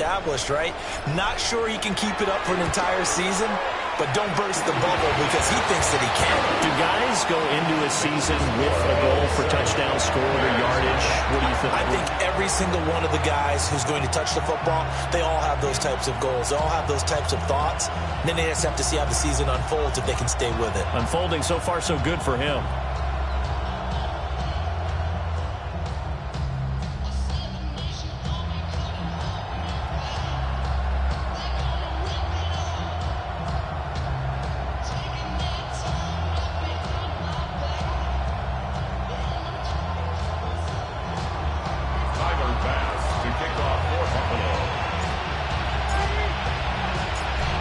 established, right? Not sure he can keep it up for an entire season, but don't burst the bubble because he thinks that he can. Do guys go into a season with a goal for touchdown scored or yardage? What do you think? I think every single one of the guys who's going to touch the football, they all have those types of goals. They all have those types of thoughts. And then they just have to see how the season unfolds if they can stay with it. Unfolding so far so good for him.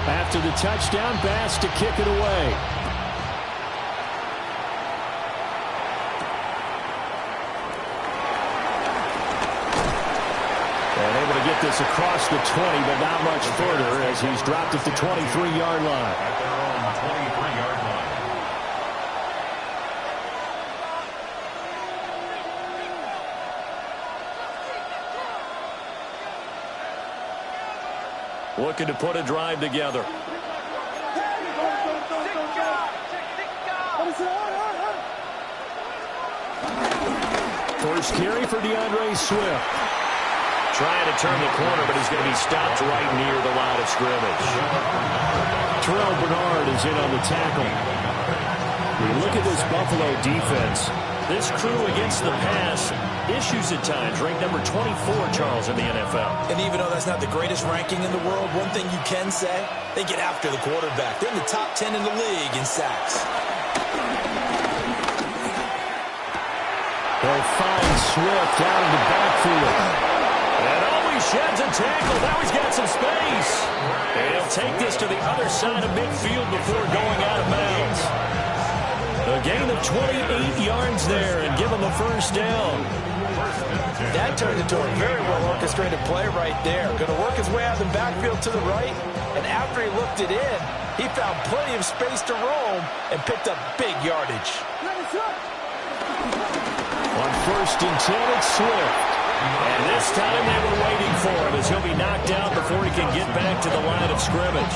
After the touchdown, Bass to kick it away. And able to get this across the 20, but not much further as he's dropped at the 23-yard line. At their own 23-yard line. Looking to put a drive together. First carry for DeAndre Swift. Trying to turn the corner, but he's going to be stopped right near the line of scrimmage. Terrell Bernard is in on the tackle. We look at this Buffalo defense. This crew against the pass, issues at times, ranked number 24, Charles, in the NFL. And even though that's not the greatest ranking in the world, one thing you can say, they get after the quarterback. They're in the top 10 in the league in sacks. They'll find Swift out in the backfield. And always sheds a tackle. Now he's got some space. And he'll take this to the other side of midfield before going out of bounds. A gain of 28 yards there and give him the first down. That turned into a very well-orchestrated play right there. Going to work his way out of the backfield to the right. And after he looked it in, he found plenty of space to roam and picked up big yardage. On 1st and 10, it's Swift. And this time they were waiting for him as he'll be knocked out before he can get back to the line of scrimmage.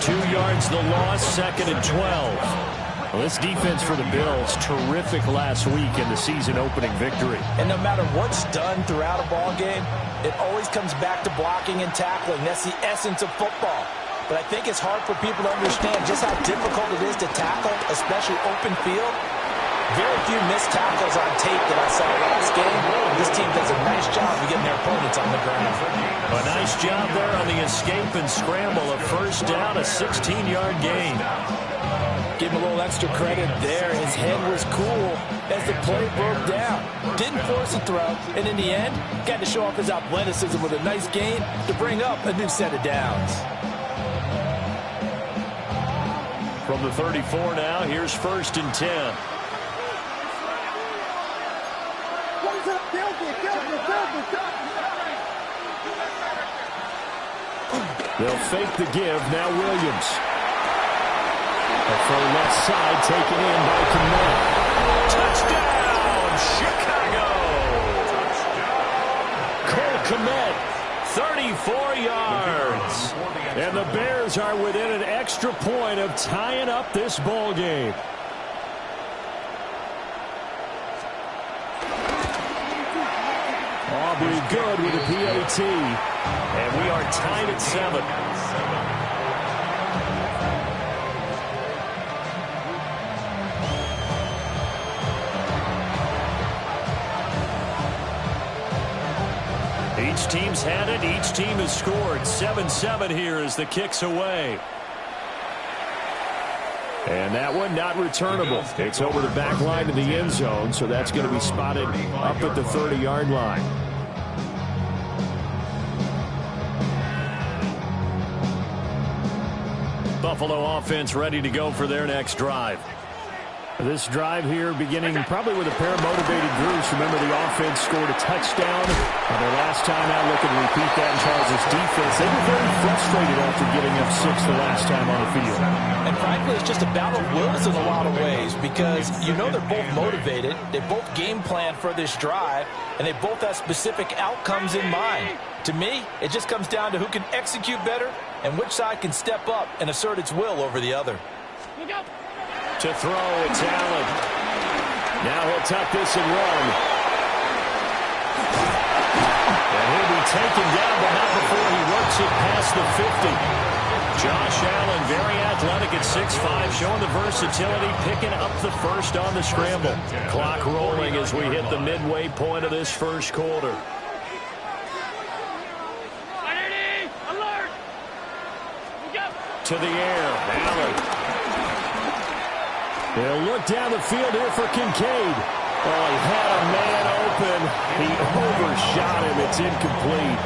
2 yards the loss, 2nd and 12. Well, this defense for the Bills, terrific last week in the season-opening victory. And no matter what's done throughout a ball game, it always comes back to blocking and tackling. That's the essence of football. But I think it's hard for people to understand just how difficult it is to tackle, especially open field. Very few missed tackles on tape that I saw last game. This team does a nice job of getting their opponents on the ground. A nice job there on the escape and scramble. A first down, a 16-yard gain. Give him a little extra credit there. His head was cool as the play broke down. Didn't force a throw, and in the end, got to show off his athleticism with a nice gain to bring up a new set of downs. From the 34 now, here's 1st and 10. They'll fake the give. Now Williams. From left side, taken in by Kmet. Touchdown, Chicago! Cole Kmet. 34 yards. And the Bears are within an extra point of tying up this ball game. Aubrey good with a PAT. And we are tied at 7. Each team's had it. Each team has scored. 7-7 here as the kick's away. And that one not returnable. It's over the back line to the end zone, so that's going to be spotted up at the 30-yard line. Buffalo offense ready to go for their next drive. This drive here beginning probably with a pair of motivated groups. Remember, the offense scored a touchdown on their last time out. Looking to repeat that in Charles' defense. They were very frustrated after getting up 6 the last time on the field. And frankly, it's just a battle of wills in a lot of ways because you know they're both motivated, they both game plan for this drive, and they both have specific outcomes in mind. To me, it just comes down to who can execute better and which side can step up and assert its will over the other. To throw, it's Allen. Now he'll tuck this and run. And he'll be taken down, but not before he works it past the 50. Josh Allen, very athletic at 6'5", showing the versatility, picking up the first on the scramble. Clock rolling as we hit the midway point of this first quarter. To the air, Allen. They'll look down the field here for Kincaid. Oh, he had a man open. He overshot him. It's incomplete.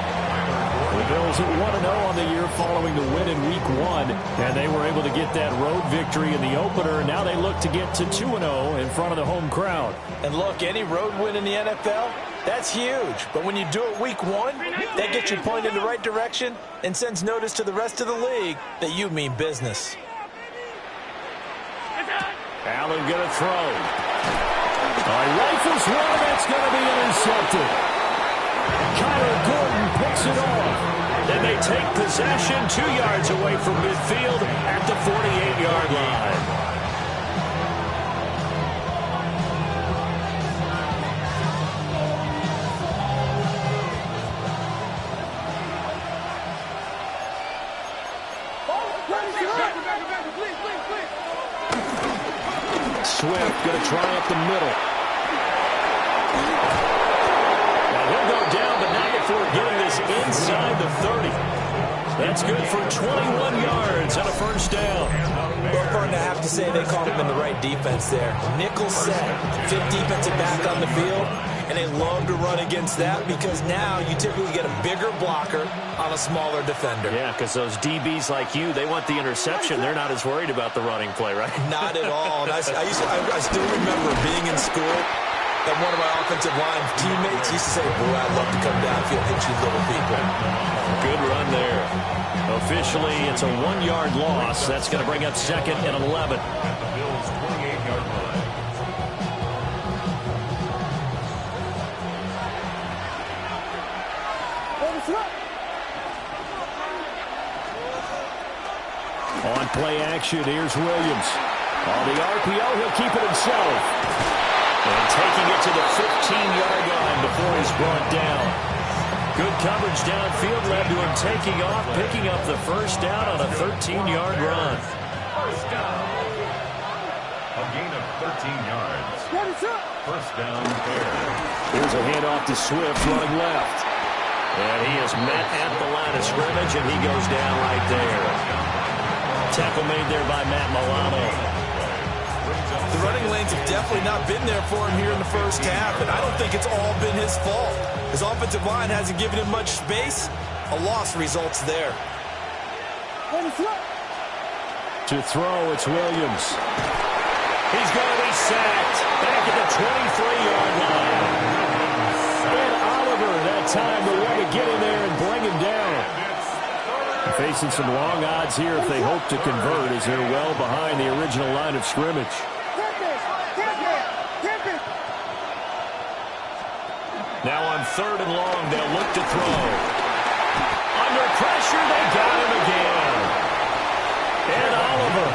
The Bills at 1-0 on the year following the win in Week 1, and they were able to get that road victory in the opener, and now they look to get to 2-0 in front of the home crowd. And look, any road win in the NFL, that's huge. But when you do it Week 1, that gets you pointed in the right direction and sends notice to the rest of the league that you mean business. Allen going to throw. Rifles one, that's going to be intercepted. Kyler Gordon picks it off. And they take possession 2 yards away from midfield at the 48-yard line. Swift going to try up the middle. Now he'll go down, but not before getting this inside the 30. That's good for 21 yards and a first down. Well, Vern, I have to say they caught him in the right defense there. Nickel set, fifth defensive back on the field, and they love to run against that because now you typically get a bigger blocker on a smaller defender. Yeah, because those DBs like you, they want the interception. They're not as worried about the running play, right? Not at all. And I still remember being in school, and one of my offensive line teammates used to say, boy, I'd love to come downfield and hit you little people. Good run there. Officially, it's a 1-yard loss. That's going to bring up 2nd and 11. Bills' 28-yard line. On play action, here's Williams. On the RPO, he'll keep it himself. And taking it to the 15-yard line before he's brought down. Good coverage downfield led to him taking off, picking up the first down on a 13-yard run. First down. A gain of 13 yards. First down fair. Here's a handoff to Swift running left. And he is met at the line of scrimmage, and he goes down right there. Tackle made there by Matt Milano. The running lanes have definitely not been there for him here in the first half, and I don't think it's all been his fault. His offensive line hasn't given him much space. A loss results there. To throw, it's Williams. He's going to be sacked back at the 23-yard line. And Oliver, that time, the one to get in there and bring him down. Facing some long odds here if they hope to convert as they're well behind the original line of scrimmage. Now on 3rd and long, they'll look to throw. Under pressure, they got him again. And Oliver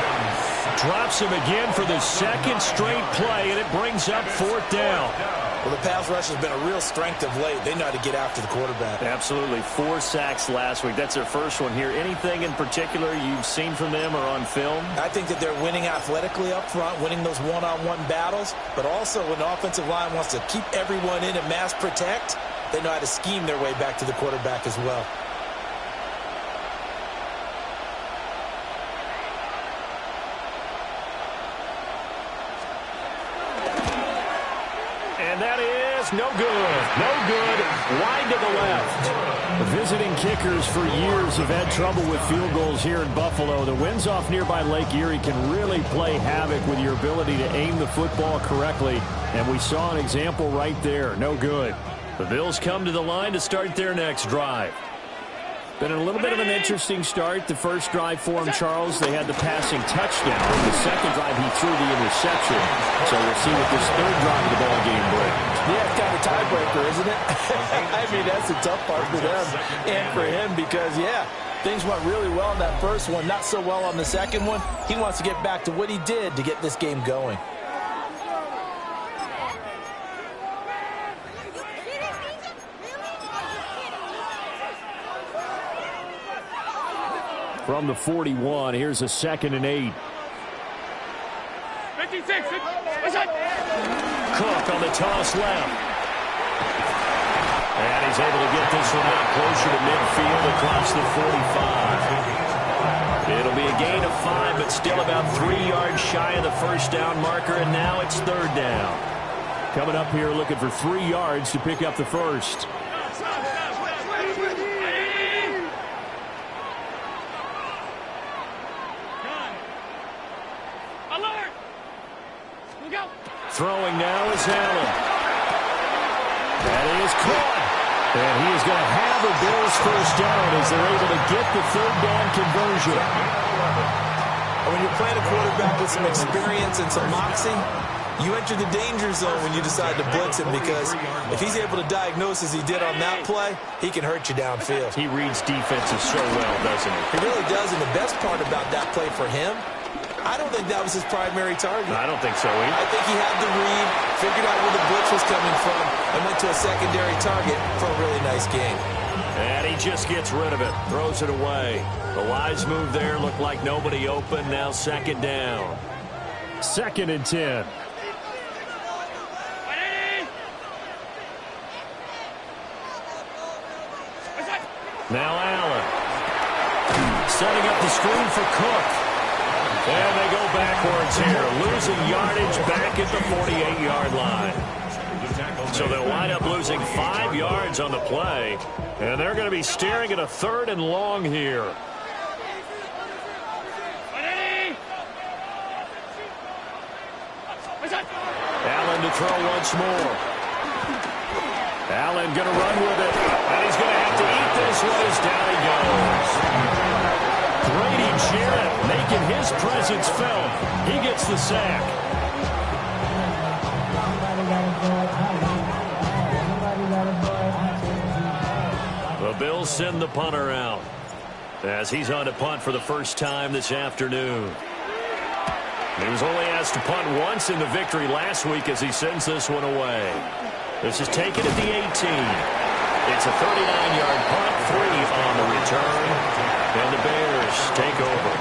drops him again for the 2nd straight play, and it brings up 4th down. Well, the pass rush has been a real strength of late. They know how to get after the quarterback. Absolutely. 4 sacks last week. That's their first one here. Anything in particular you've seen from them or on film? I think that they're winning athletically up front, winning those one-on-one battles, but also when the offensive line wants to keep everyone in and mass protect, they know how to scheme their way back to the quarterback as well. And that is no good. No good. Wide to the left. The visiting kickers for years have had trouble with field goals here in Buffalo. The winds off nearby Lake Erie can really play havoc with your ability to aim the football correctly. And we saw an example right there. No good. The Bills come to the line to start their next drive. Been a little bit of an interesting start. The first drive for him, Charles, they had the passing touchdown. The second drive, he threw the interception. So we'll see what this third drive of the ball game brings. Yeah, it's kind of a tiebreaker, isn't it? I mean, that's a tough part for them and for him because, yeah, things went really well in that first one, not so well on the second one. He wants to get back to what he did to get this game going. From the 41, here's a 2nd and 8. 56. Cook on the toss left. And he's able to get this one out closer to midfield across the 45. It'll be a gain of 5, but still about 3 yards shy of the first down marker, and now it's 3rd down. Coming up here looking for 3 yards to pick up the first. Throwing now is Allen. That is caught. And he is going to have a Bills first down as they're able to get the 3rd down conversion. When you're playing a quarterback with some experience and some moxie, you enter the danger zone when you decide to blitz him because if he's able to diagnose as he did on that play, he can hurt you downfield. He reads defenses so well, doesn't he? He really does, and the best part about that play for him, I don't think that was his primary target. I don't think so either. I think he had the read, figured out where the blitz was coming from, and went to a secondary target for a really nice gain. And he just gets rid of it, throws it away. The wise move there looked like nobody open. Now 2nd down. 2nd and 10. Now Allen. Setting up the screen for Cook. And they go backwards here, losing yardage back at the 48-yard line. So they'll wind up losing 5 yards on the play, and they're going to be staring at a 3rd and long here. Allen to throw once more. Allen going to run with it, and he's going to have to eat this one as down he goes. Grady Jarrett making his presence felt. He gets the sack. The Bills send the punter out as he's on to punt for the first time this afternoon. He was only asked to punt once in the victory last week as he sends this one away. This is taken at the 18. It's a 39-yard punt, 3 on the return. And the Bears take over.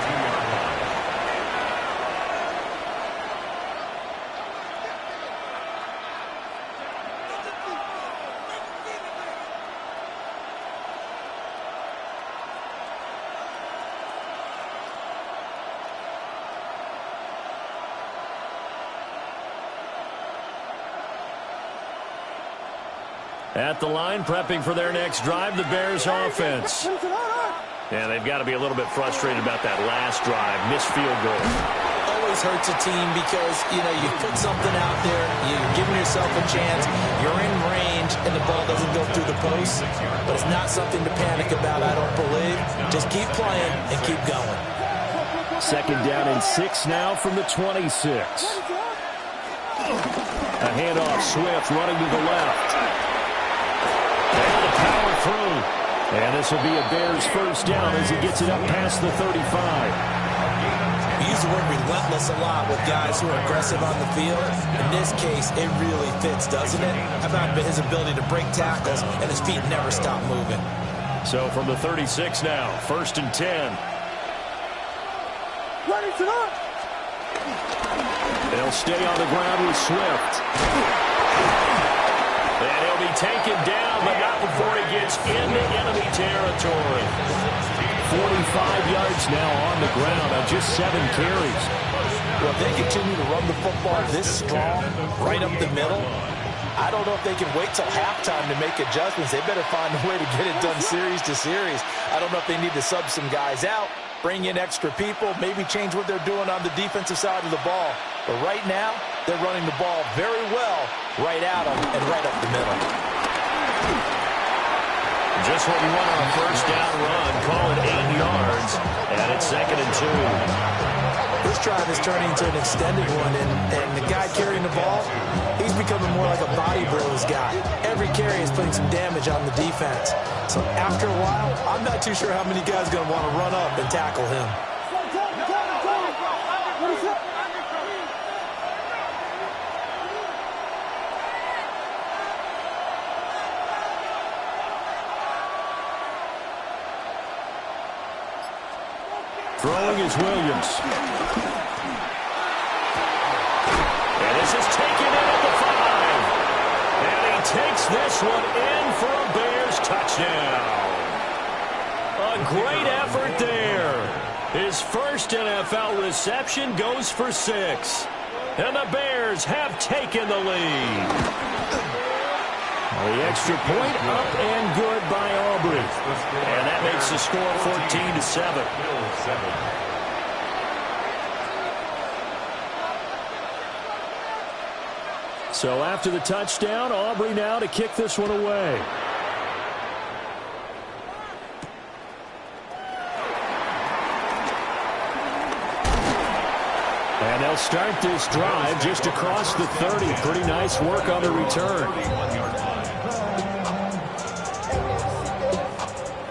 At the line, prepping for their next drive, the Bears offense. Yeah, they've got to be a little bit frustrated about that last drive. Missed field goal. Always hurts a team because, you know, you put something out there, you're giving yourself a chance, you're in range, and the ball doesn't go through the post. But it's not something to panic about, I don't believe. Just keep playing and keep going. 2nd down and 6 now from the 26. A handoff, Swift running to the left. And the power through. And this will be a Bears first down as he gets it up past the 35. We use the word relentless a lot with guys who are aggressive on the field. In this case, it really fits, doesn't it? How about his ability to break tackles and his feet never stop moving? So from the 36 now, 1st and 10. They'll stay on the ground with Swift. And he'll be taken down, but not before he gets into enemy territory. 45 yards now on the ground on just 7 carries. Well, if they continue to run the football this strong, right up the middle, I don't know if they can wait till halftime to make adjustments. They better find a way to get it done series to series. I don't know if they need to sub some guys out, bring in extra people, maybe change what they're doing on the defensive side of the ball. But right now, they're running the ball very well right at them and right up the middle. Just what you want on a first down run. first drive is turning into an extended one, and the guy carrying the ball, he's becoming more like a body blows guy. Every carry is putting some damage on the defense. So after a while, I'm not too sure how many guys are going to want to run up and tackle him. Throwing is Williams. And this is taken in at the 5. And he takes this one in for a Bears touchdown. A great effort there. His first NFL reception goes for 6. And the Bears have taken the lead. The extra point up and good by Aubrey. And that makes the score 14-7. So after the touchdown, Aubrey now to kick this one away. And they'll start this drive just across the 30. Pretty nice work on the return.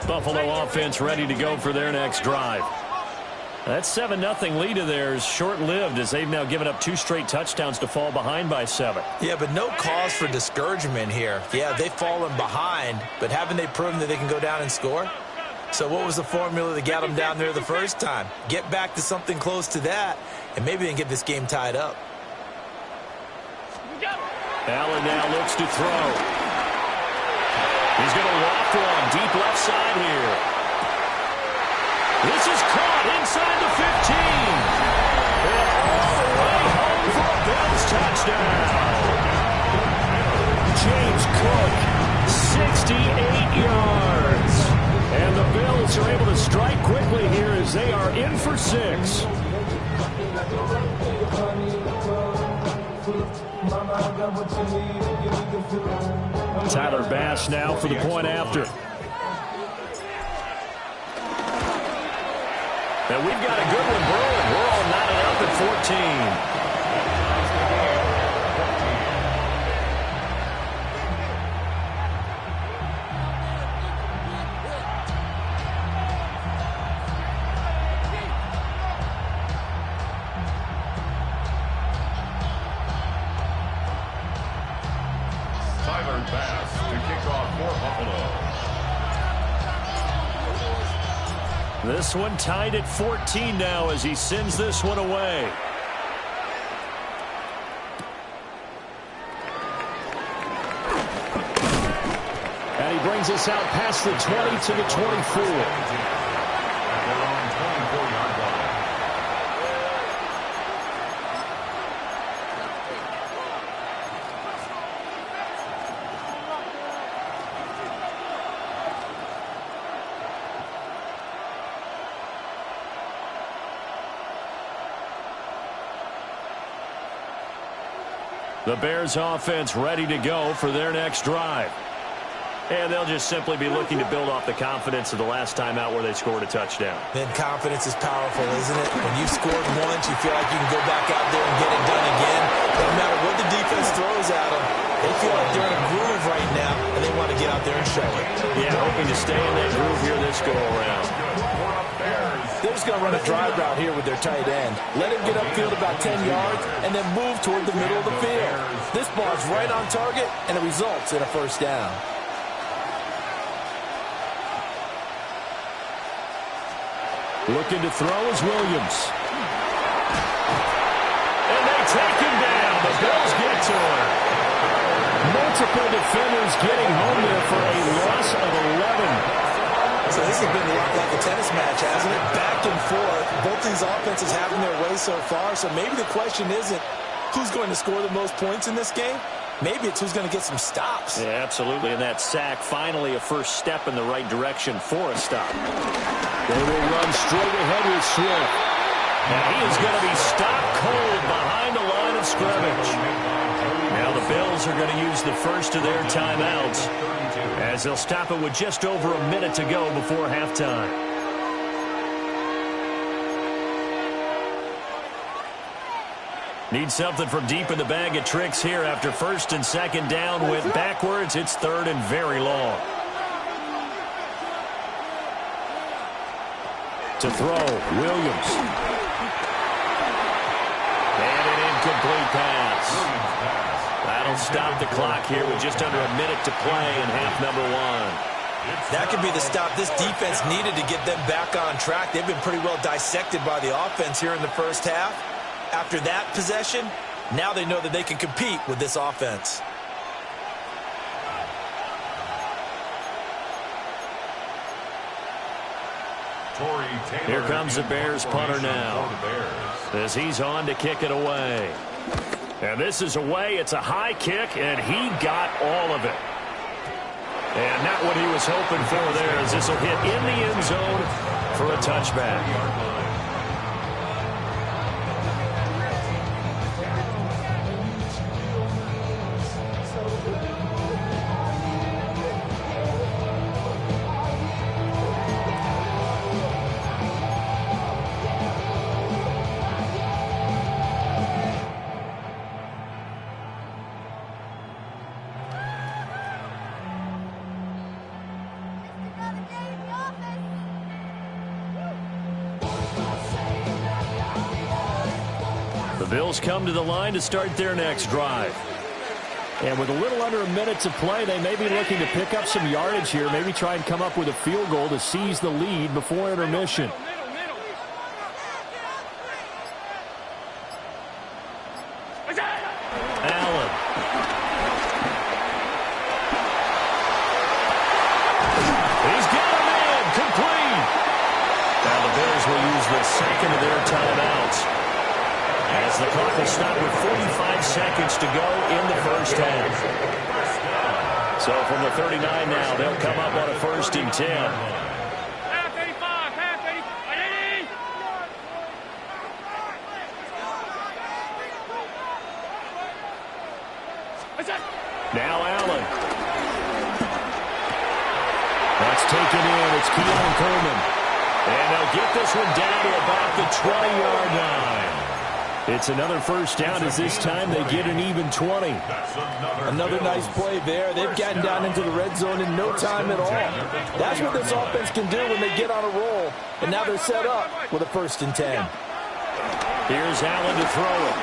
Buffalo offense ready to go for their next drive. That 7-0 lead of theirs short-lived as they've now given up 2 straight touchdowns to fall behind by 7. Yeah, but no cause for discouragement here. Yeah, they've fallen behind, but haven't they proven that they can go down and score? So what was the formula that got them down there the first time? Get back to something close to that, and maybe they can get this game tied up. Allen now looks to throw. He's going to walk one deep left side here. This is caught inside the 15. And all the way home for a Bills touchdown. James Cook, 68 yards. And the Bills are able to strike quickly here as they are in for 6. Tyler Bass now for the point after. And we've got a good one brewing. We're all knotted up at 14. Tyler Bass to kick off for Buffalo. This one tied at 14 now as he sends this one away. And he brings us out past the 20 to the 24. They're on 24-yard line. The Bears offense ready to go for their next drive. And they'll just simply be looking to build off the confidence of the last time out where they scored a touchdown. Then confidence is powerful, isn't it? When you've scored once, you feel like you can go back out there and get it done again. No matter what the defense throws at them, they feel like they're in a groove right now, and they want to get out there and show it. Yeah, hoping to stay in that groove here this go-around. They're just going to run a drive route here with their tight end. Let him get upfield about 10 yards and then move toward the middle of the field. This ball's right on target, and it results in a first down. Looking to throw is Williams. And they take him down. The Bills get to him. Multiple defenders getting home there for a loss of 11. So this has been a lot like a tennis match, hasn't it? Back and forth. Both these offenses having their way so far. So maybe the question isn't who's going to score the most points in this game. Maybe it's who's going to get some stops. Yeah, absolutely. And that sack, finally a first step in the right direction for a stop. They will run straight ahead with Swift. And he is going to be stopped cold behind the line of scrimmage. Now the Bills are going to use the first of their timeouts as they'll stop it with just over a minute to go before halftime. Need something from deep in the bag of tricks here after first and second down went backwards. It's third and very long. To throw, Williams. And an incomplete pass. That'll stop the clock here with just under a minute to play in half number one. That could be the stop this defense needed to get them back on track. They've been pretty well dissected by the offense here in the first half. After that possession, now they know that they can compete with this offense. Here comes the Bears punter now as he's on to kick it away. And this is away. It's a high kick, and he got all of it. And not what he was hoping for there, as this will hit in the end zone for a touchback. Bills come to the line to start their next drive. And with a little under a minute to play, they may be looking to pick up some yardage here, maybe try and come up with a field goal to seize the lead before intermission. Allen. He's got him in, complete. Now the Bears will use the second of their timeouts, as the clock will stop with 45 seconds to go in the first half. So from the 39 now, they'll come up on a first and 10. Half 85, half 80. Now Allen. That's taken in. It's Keon Coleman. And they'll get this one down to about the 20-yard line. It's another first down, as this time they get an even 20. Another nice play there. They've gotten down into the red zone in no time at all. That's what this offense can do when they get on a roll. And now they're set up with a first and 10. Here's Allen to throw it.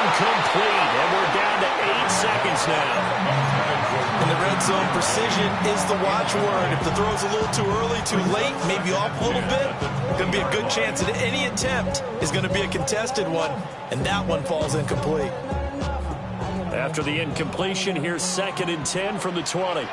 Incomplete. And we're down to 8 seconds now. In the red zone, precision is the watchword. If the throw's a little too early, too late, maybe off a little bit, going to be a good chance that any attempt is going to be a contested one, and that one falls incomplete. After the incompletion, here's second and 10 from the 20.